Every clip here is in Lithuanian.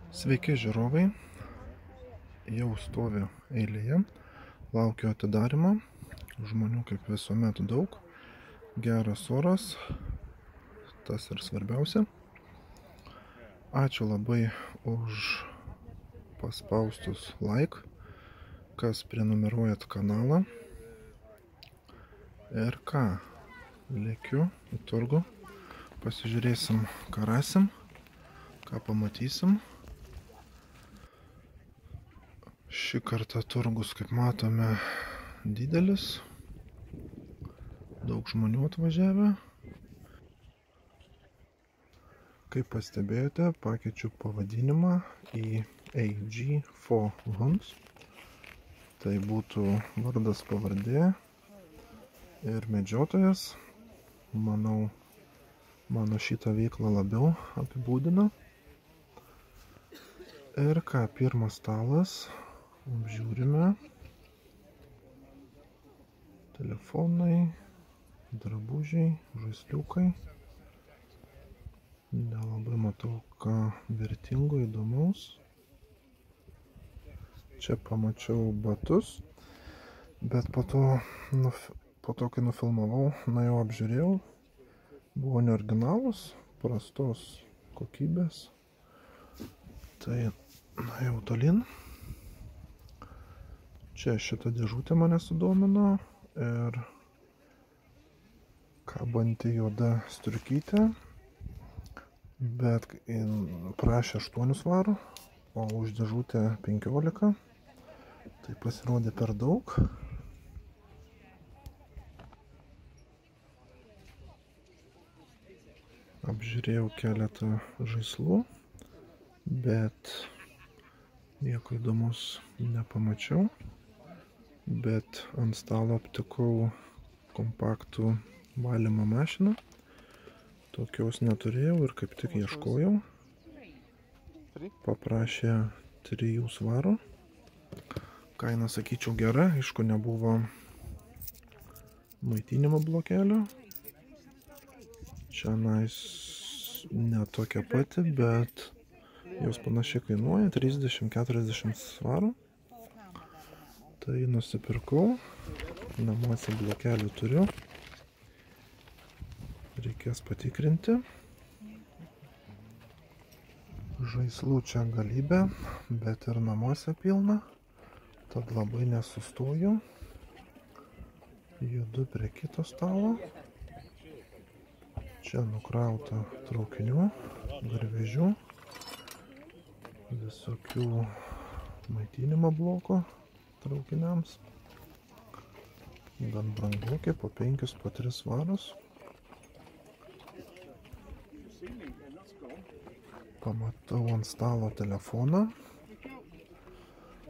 Sveiki žiūrovai, jau stoviu eilėje, laukiu atidarymo, žmonių kaip visuomet daug, geras oras, tas ir svarbiausia. Ačiū labai už paspaustus like, kas prenumeruojat kanalą. Ir ką, lėkiu į turgų, pasižiūrėsim, ką rasim, ką pamatysim. Šį kartą turgus, kaip matome, didelis, daug žmonių atvažiavę. Kaip pastebėjote, pakeičiu pavadinimą į AG4Hunt. Tai būtų vardas pavardė ir medžiotojas. Manau, mano šitą veiklą labiau apibūdina. Ir ką, pirmas stalas. Apžiūrime. Telefonai, drabužiai, žaisliukai. Nelabai matau ką vertingo, įdomaus. Čia pamačiau batus, bet po to, kai nufilmavau, nuėjau apžiūrėjau. Buvo neoriginalus, prastos kokybės. Tai nuėjau tolin. Čia šita dėžutė mane sudomino ir kabanti juoda striukytė, bet prašė 8 svarų, o už dėžutę 15. Tai pasirodė per daug. Apžiūrėjau keletą žaislų, bet nieko įdomus nepamačiau. Bet ant stalo aptikau kompaktų valymo mašiną. Tokios neturėjau ir kaip tik ieškojau. Paprašė 3 svarų. Kaina, sakyčiau, gera. Aišku, nebuvo maitinimo blokelio. Čia ne tokia pati, bet jos panašiai kainuoja 30-40 svarų. Tai nusipirkau, namuose blokelių turiu, reikės patikrinti. Žaislų čia galybė, bet ir namuose pilna, tad labai nesustoju. Judu prie kito stalo. Čia nukrauta traukinių, garvežių, visokių maitinimo bloko traukiniams. Gan brangokiai, po 5, po 3 svarus. Pamatau ant stalo telefoną.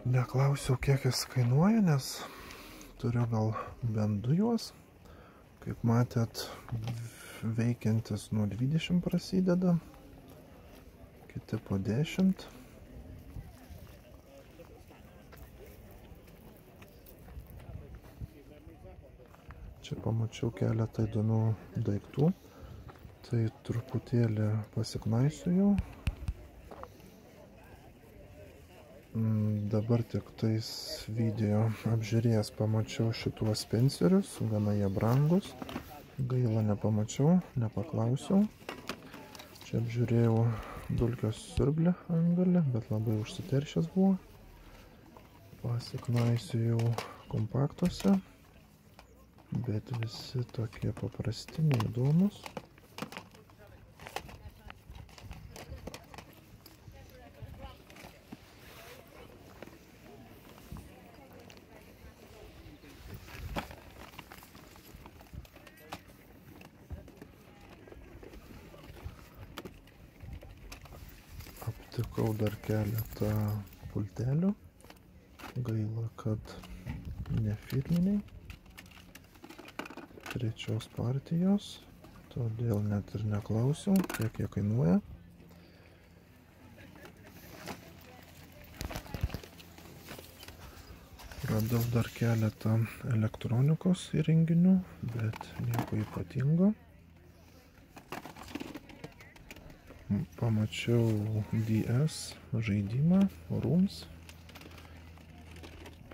Neklausiau, kiek jis kainuoja, nes turiu gal bent 2 juos. Kaip matėt, veikiantis nuo 20 prasideda, kiti po 10. Čia pamačiau keletą įdomių daiktų, tai truputėlį pasiknaisiu. Dabar tik tais video apžiūrėjęs pamačiau šituos penserius, gana jie brangus, gaila nepamačiau, nepaklausiau. Čia apžiūrėjau dulkės siurblį angalį, bet labai užsiteršęs buvo. Pasiknaisiu kompaktuose. Bet visi tokie paprasti, neįdomus. Aptikau dar keletą pultelių. Gaila, kad ne firminiai. 3 partijos, todėl net ir neklausiau, kiek jie kainuoja. Radau dar keletą elektronikos įrenginių, bet nieko ypatingo. pamačiau DS žaidimą Rooms.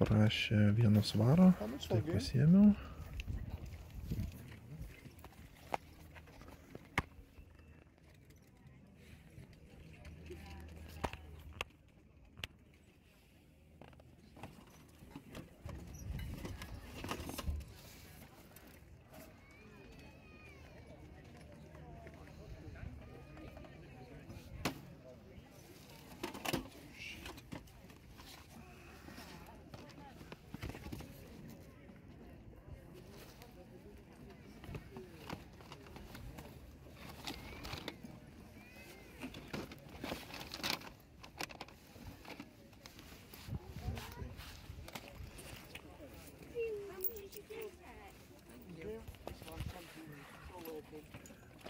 Prašė 1 svaro, tai pasiėmiau.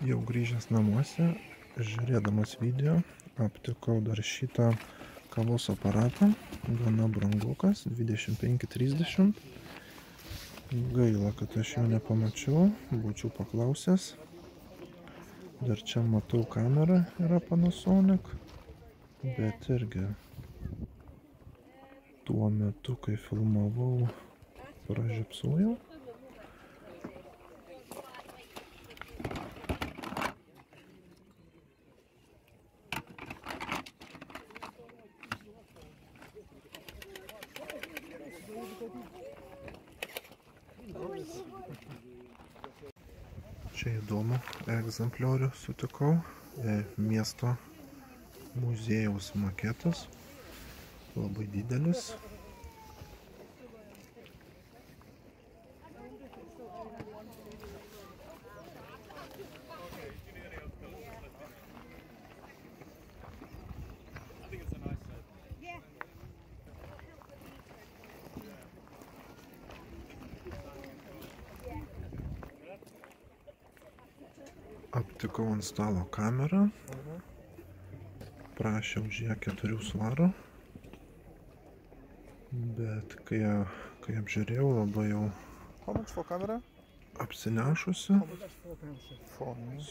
Jau grįžęs namuose, žiūrėdamas video, aptikau dar šitą kavos aparatą, gana brangukas, 25-30. Gaila, kad aš jo nepamačiau, būčiau paklausęs. Dar čia matau kamerą yra Panasonic, bet irgi tuo metu, kai filmavau, pražiopsojau. Čia įdomu egzempliorių sutikau, miesto muziejaus maketas, labai didelis. Aptikau ant stalo kamerą, prašė už ją 4 svarų, bet kai apžiūrėjau, labai jau apsinešusi,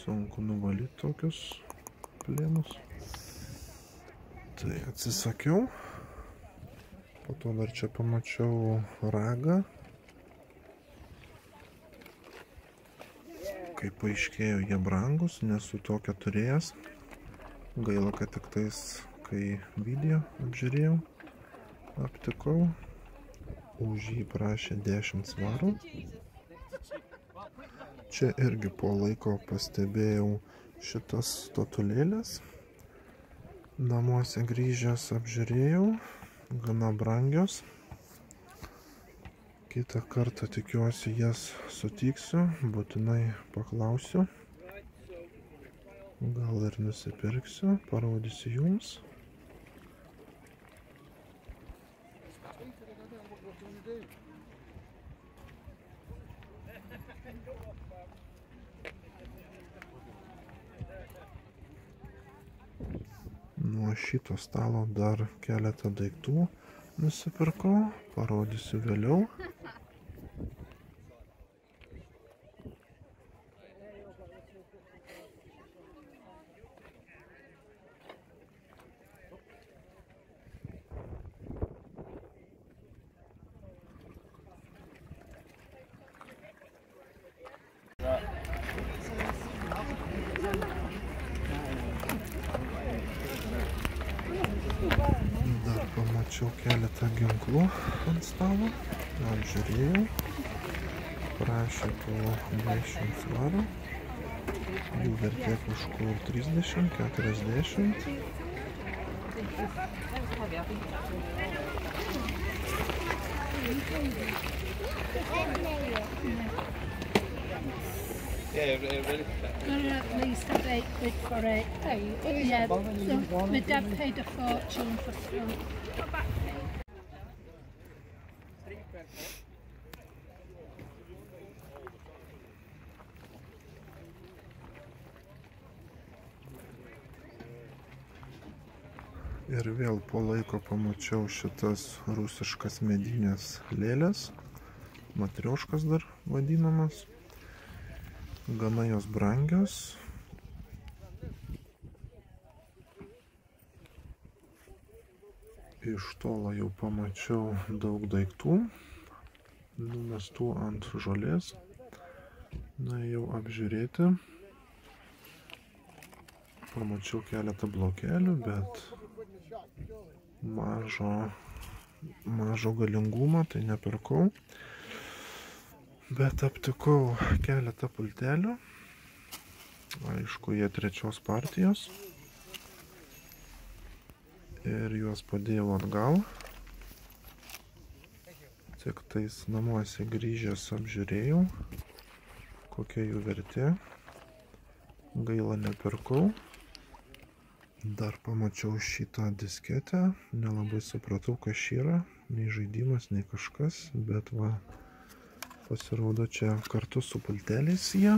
sunku nuvalyti tokius plėmus. Tai atsisakiau, po to dar čia pamačiau ragą. Kai paaiškėjo, jie brangus, nesu tokio turėjęs. Gaila, kad tik tais, kai video apžiūrėjau, aptikau. Už jį prašė 10 svarų. Čia irgi po laiko pastebėjau šitas statulėlės. Namuose grįžęs apžiūrėjau, gana brangios. Kitą kartą tikiuosi jas sutiksiu, būtinai paklausiu. Gal ir nusipirksiu, parodysiu jums. Nuo šito stalo dar keletą daiktų nusipirkau, parodysiu vėliau. Dar pamačiau keletą ginklų ant stalo, apžiūrėjau, prašė po 10 svarų, jų vertė kažkur 30-40. At least a £8 for it. Yeah, my dad paid a fortune for some. Ir vėl po laiko pamačiau šitas rusiškas medinės lėlės, matrioškas dar vadinamas. Gana jos brangios. Iš tolo jau pamačiau daug daiktų, numestų ant žolės. Nuėjau apžiūrėti. Pamačiau keletą blokelių, bet mažo galingumo, tai nepirkau. Bet aptikau keletą pultelių. Aišku, jie trečios partijos. Ir juos padėjau atgal. Tik tais namuose grįžęs apžiūrėjau, kokia jų vertė. Gaila, nepirkau. Dar pamačiau šitą disketę. Nelabai supratau, kas yra. Nei žaidimas, nei kažkas. Bet va, pasirodo čia kartu su pulteliais jie.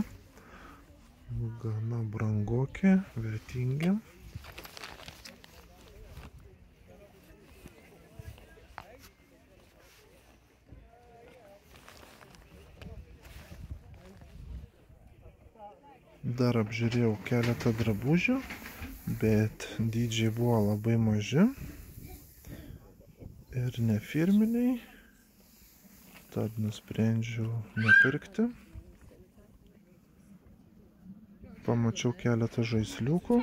Gana brangoki, vertingi. Dar apžiūrėjau keletą drabužių, bet dydžiai buvo labai maži ir nefirminiai, tad nusprendžiau nepirkti. Pamačiau keletą žaisliukų.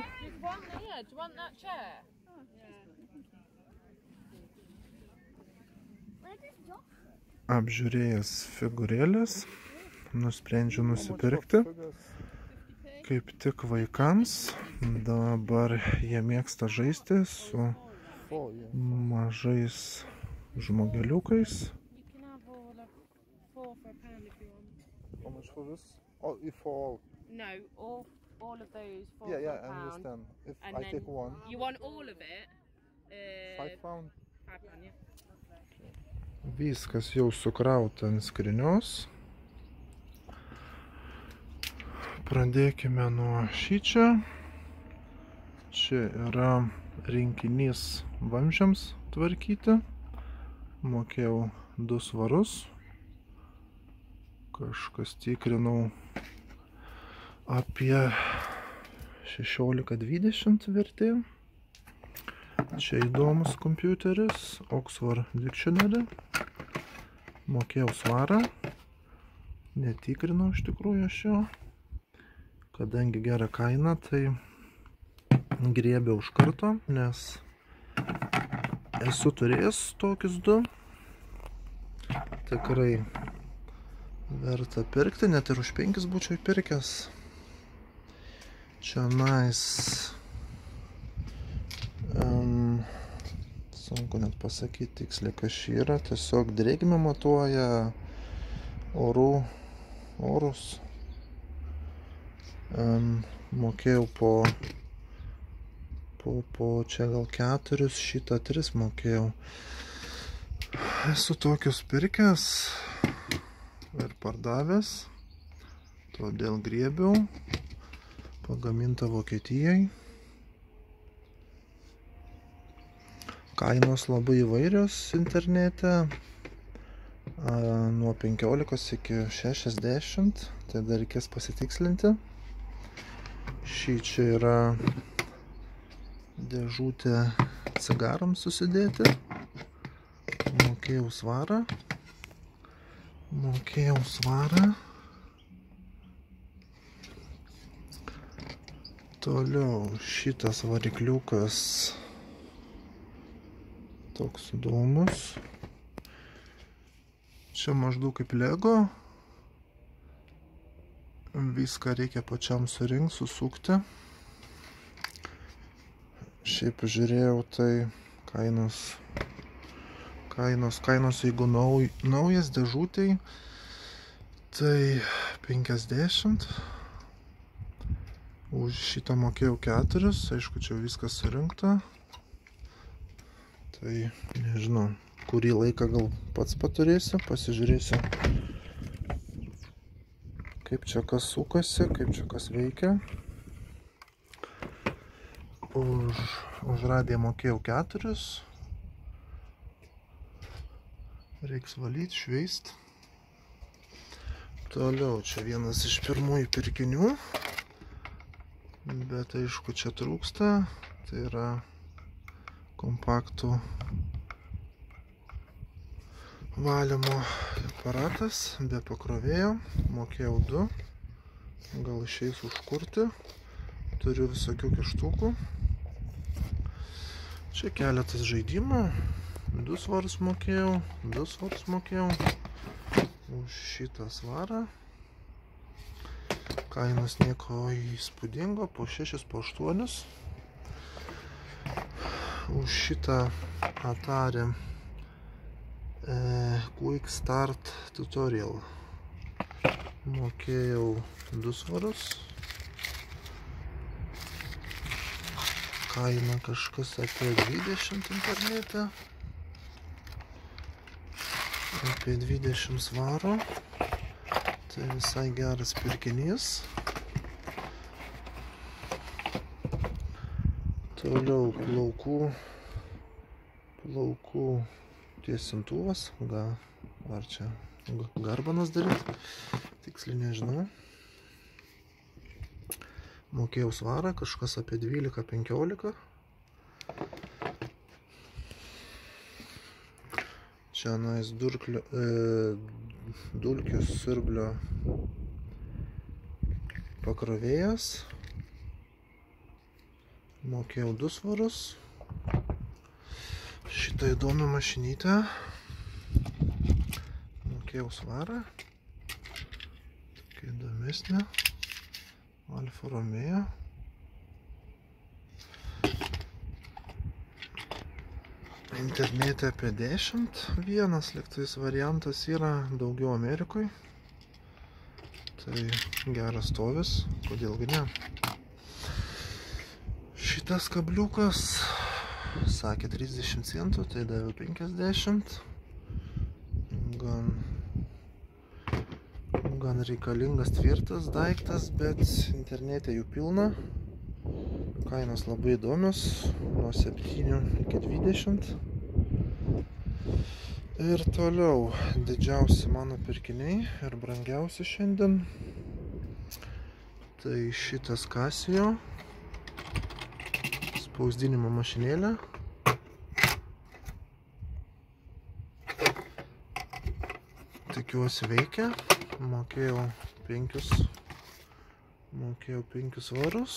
Apžiūrėjęs figūrėlės, nusprendžiau nusipirkti. Kaip tik vaikams, dabar jie mėgsta žaisti su mažais žmogeliukais. How much for this? Oh, if all? No, all of those for Yeah, I £4. understand. If And I then take one, you want all of it? £5. £5, yeah. Viskas jau sukrauta ant skrynios. Pradėkime nuo šičia. Čia yra rinkinys vamzdžiams tvarkyti. Mokėjau 2 svarus. Kažkas tikrinau apie 16-20 vertė. Čia įdomus kompiuteris, Oxford Dictionary. Mokėjau svarą. Netikrinau iš tikrųjų aš jo. Kadangi gera kaina, tai griebiau iš karto, nes esu turėjęs tokius 2. Tikrai verta pirkti, net ir už 5 būčiau pirkęs. Čia sunku net pasakyti tiksliai, kas čia yra. Tiesiog drėgmę matuoja, orus. Mokėjau po čia gal 4, šitą 3 mokėjau. Esu tokius pirkęs ir pardavęs, todėl griebiau. Pagaminta Vokietijai. Kainos labai įvairios internete, nuo 15 iki 60, tai dar reikės pasitikslinti. Šį čia yra dėžutė cigarams susidėti. Mokėjau svarą. Toliau šitas varikliukas toks įdomus. Čia maždaug kaip Lego. Viską reikia pačiam surinkti, susukti. Šiaip žiūrėjau, tai kainos jeigu naujas dėžutėj, tai 50. Už šitą mokėjau 4, aišku, čia viskas surinkta. Tai nežinau, kurį laiką gal pats paturėsiu, pasižiūrėsiu, kaip čia kas sukasi, kaip čia kas veikia. Už radiją mokėjau 4. Reiks valyti, šveist. Toliau čia vienas iš pirmųjų pirkinių. Bet aišku, čia trūksta. Tai yra kompaktų Valymo aparatas be pakrovėjo, mokėjau 2, gal išeis užkurti, turiu visokių kištukų. Čia keletas žaidimų, 2 svarus mokėjau, 2 svarus mokėjau, už šitą svarą. Kainos nieko įspūdingo, po 6, po 8. Už šitą Atari Quick Start Tutorial mokėjau 2 svarus. Kaina kažkas apie 20 internete. Apie 20 svarų. Tai visai geras pirkinys. Toliau plaukų tiesintuvas, ar čia garbanas daryt, tiksliai nežinau. Mokėjau svarą, kažkas apie 12-15. Čia nais dulkių siurblio pakrovėjas. Mokėjau 2 svarus. Šitą įdomią mašinytę. Mokėjau svarą. Tokia įdomesnė. Alfa Romeo. Internete apie 10. Vienas lygtais variantas yra, daugiau Amerikoje. Tai geras stovis, kodėlgi ne. Šitas kabliukas sakė 30 centų, tai daviau 50. Gan reikalingas tvirtas daiktas, bet internete jų pilna. Kainos labai įdomios, nuo 7 iki 20. Ir toliau didžiausi mano pirkiniai ir brangiausi šiandien. Tai šitas Casio spausdinimo mašinėlė. Tikiuosi veikia. Mokėjau 5 svarus.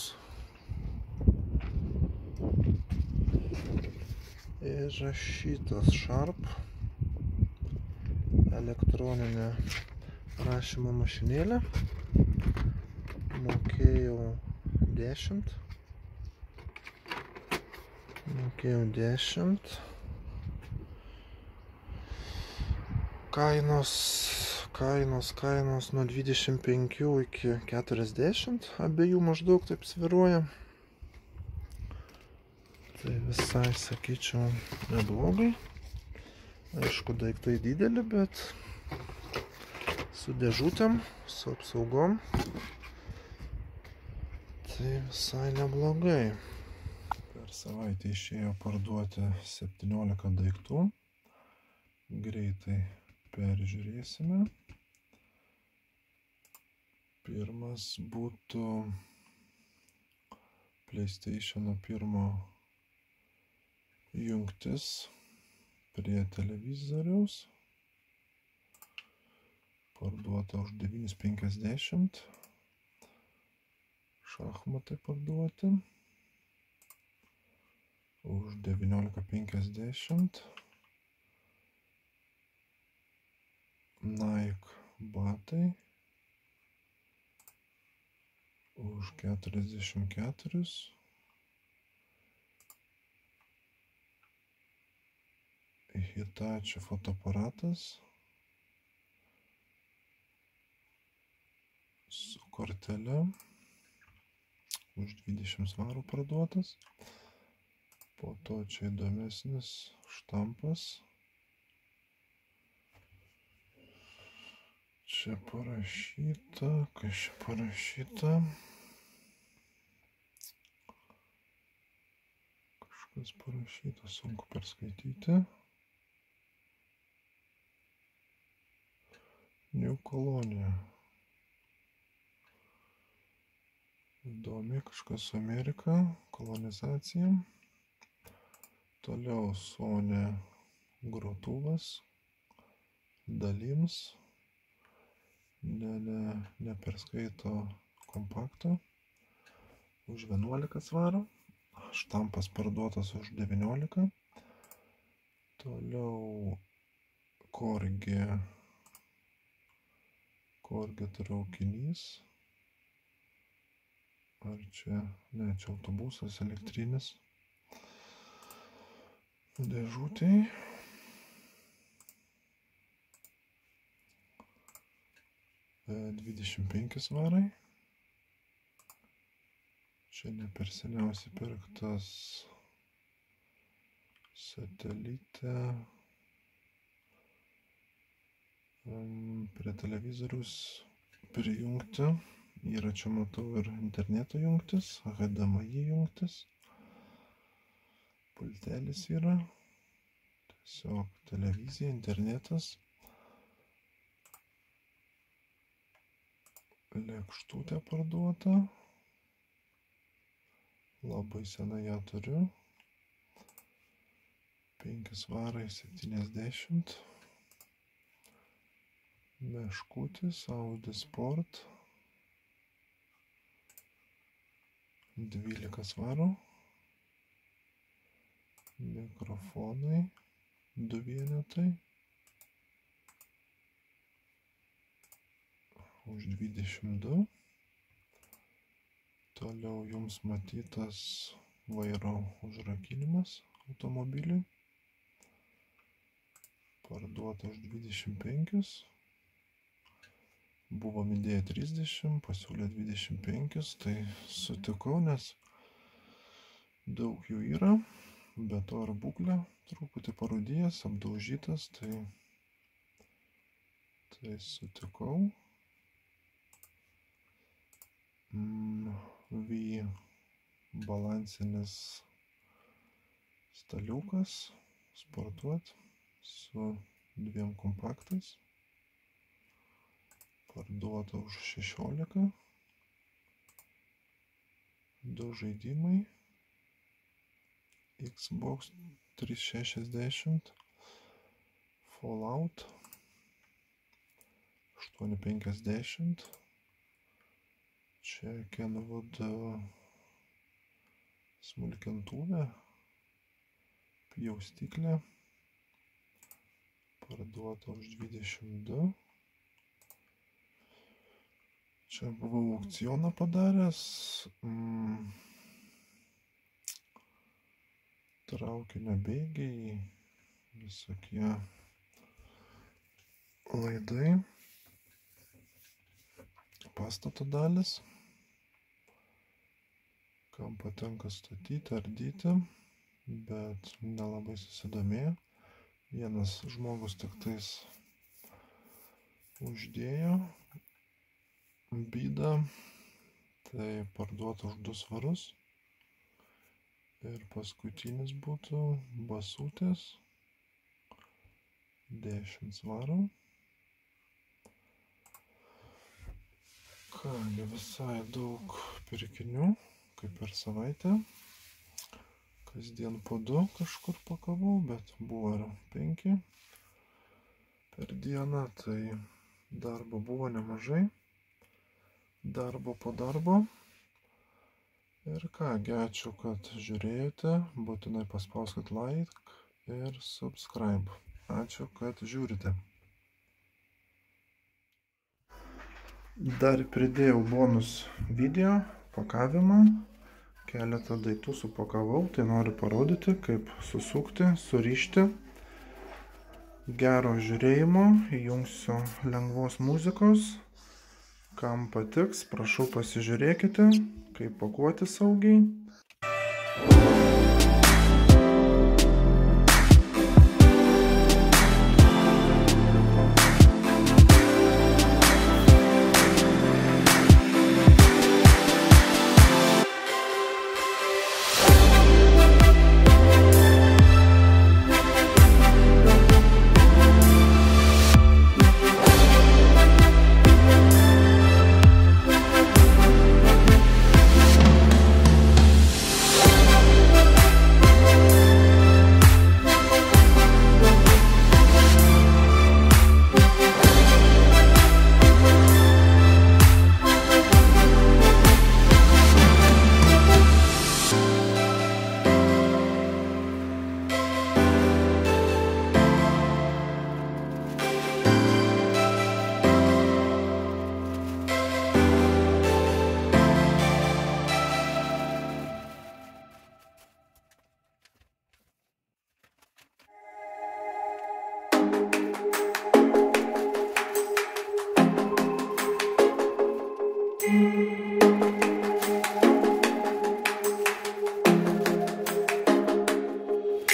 Ir šitas Sharp elektroninė rašymo mašinėlė. Mokėjau 10. Kainos nuo 25 iki 40, abiejų maždaug taip svyruoja. Tai visai, sakyčiau, neblogai. Aišku, daiktai dideli, bet su dėžutėm, su apsaugom. Tai visai neblogai. Per savaitę išėjo parduoti 17 daiktų. Greitai peržiūrėsime. Pirmas būtų PlayStation 1 jungtis prie televizoriaus. Parduota už 9,50. Šachmatai parduoti už 19,50. Nike batai už 44. Hitachi fotoaparatas su kortele už 20 svarų parduotas. Po to čia įdomesnis štampas. Čia parašyta, kas čia parašyta. Kažkas parašyta, sunku perskaityti. New Colony. Įdomi, kažkas su Amerika, kolonizacija. Toliau Sony grotuvas. dalims. Neperskaito kompakto. Už 11 svarų. Štampas parduotas už 19. Toliau Korgi traukinys. Ar čia, ne, čia autobusas elektrinis. Dėžutėj. $25 svarai. Čia ne per seniausiai pirktas satelitė prie televizorius prijungti. Yra čia matau ir interneto jungtis, HDMI jungtis. Pultelis yra. Tiesiog televizija, internetas. Lėkštutė parduota. Labai senai ją turiu. 5 svarai 70. Meškutis, Audi Sport. 12 svarų. Mikrofonai. 2 vienetai. Už 22. Toliau jums matytas vairo užrakinimas automobiliui. Parduota už 25. Buvom įdėję 30, pasiūlė 25, tai sutikau, nes daug jų yra, bet to ir būklė truputį parūdėjęs, apdaužytas, tai sutikau. V balansinis staliukas, sportuot su 2 kompaktais. Parduota už 16. 2 žaidimai. Xbox 360. Fallout 850. Čia Kenwood smulkintuvė. Pjaustyklė. Parduota už 22. Čia buvau aukcioną padaręs. Traukinio bėgiai. Visokie laidai. Pastato dalis. Kam patenka statyti, ardyti, bet nelabai susidomėjo. Vienas žmogus tik tais uždėjo bydą, tai parduota už 2 svarus. Ir paskutinis būtų basutės 10 svarų. Kągi, visai daug pirkinių, kaip per savaitę. Kasdien po 2 kažkur pakavau, bet buvo ir 5 per dieną, tai darbo buvo nemažai. Darbo po darbo. Ir kągi, ačiū, kad žiūrėjote. Būtinai paspauskit like ir subscribe. Ačiū, kad žiūrite. Dar pridėjau bonus video pakavimą. Keletą daiktų supakavau, tai noriu parodyti, kaip susukti, surišti. Gero žiūrėjimo, įjungsiu lengvos muzikos. Kam patiks, prašau pasižiūrėkite, kaip pakuoti saugiai.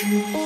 Oh.